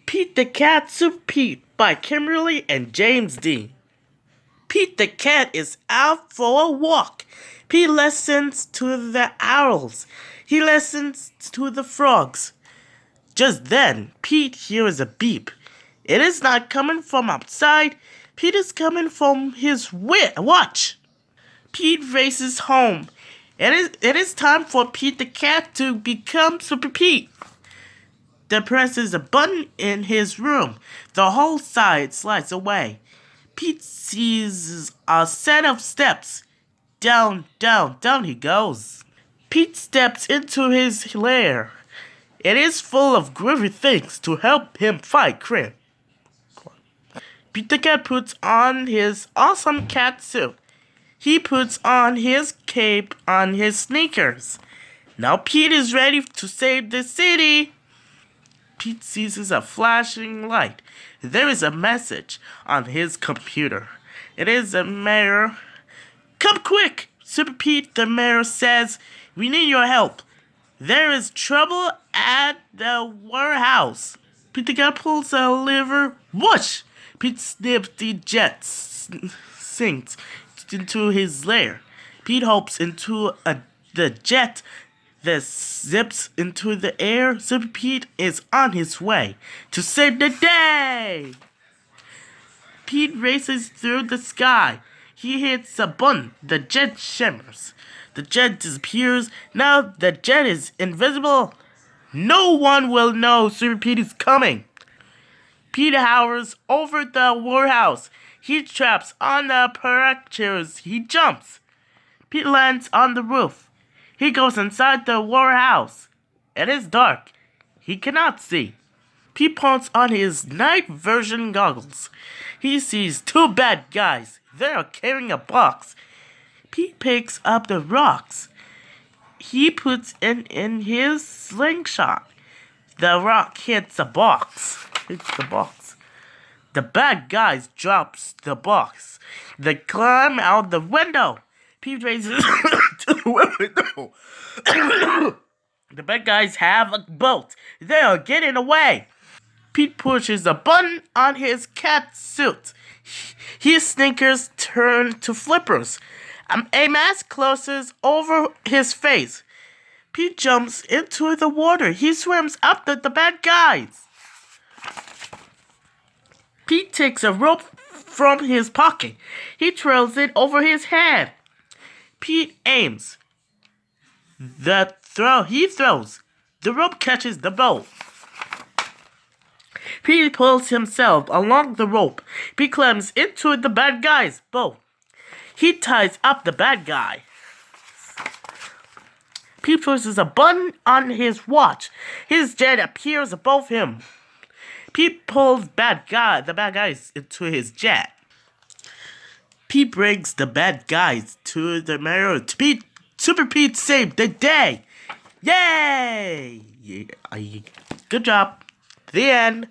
Pete the Cat Super Pete by Kimberly and James D. Pete the Cat is out for a walk. Pete listens to the owls. He listens to the frogs. Just then, Pete hears a beep. It is not coming from outside. Pete is coming from his watch. Pete races home. It is time for Pete the Cat to become Super Pete. Then presses a button in his room. The whole side slides away. Pete sees a set of steps. Down, down, down he goes. Pete steps into his lair. It is full of groovy things to help him fight crime. Pete the Cat puts on his awesome cat suit. He puts on his cape on his sneakers. Now Pete is ready to save the city. Pete sees a flashing light. There is a message on his computer. It is a mayor. Come quick, Super Pete, the mayor says. We need your help. There is trouble at the warehouse. Pete the Cat pulls a lever. Whoosh! Pete snips the jet, sinks into his lair. Pete hops into the jet that zips into the air. Super Pete is on his way to save the day. Pete races through the sky. He hits a button. The jet shimmers. The jet disappears. Now the jet is invisible. No one will know Super Pete is coming. Pete hovers over the warehouse. He traps on the parachutes. He jumps. Pete lands on the roof. He goes inside the warehouse. It is dark. He cannot see. Pete puts on his night vision goggles. He sees two bad guys. They are carrying a box. Pete picks up the rocks. He puts it in his slingshot. The rock hits the box. The bad guys drops the box. They climb out the window. Pete races to the window. The bad guys have a boat. They are getting away. Pete pushes a button on his cat suit. His sneakers turn to flippers. A mask closes over his face. Pete jumps into the water. He swims up the bad guys. Pete takes a rope from his pocket. He trails it over his head. Pete aims. He throws. The rope catches the boat. Pete pulls himself along the rope. Pete climbs into the bad guy's boat. He ties up the bad guy. Pete pushes a button on his watch. His jet appears above him. Pete pulls the bad guys into his jet. Pete brings the bad guys to the mayor. Super Pete saved the day. Yay! Good job. The end.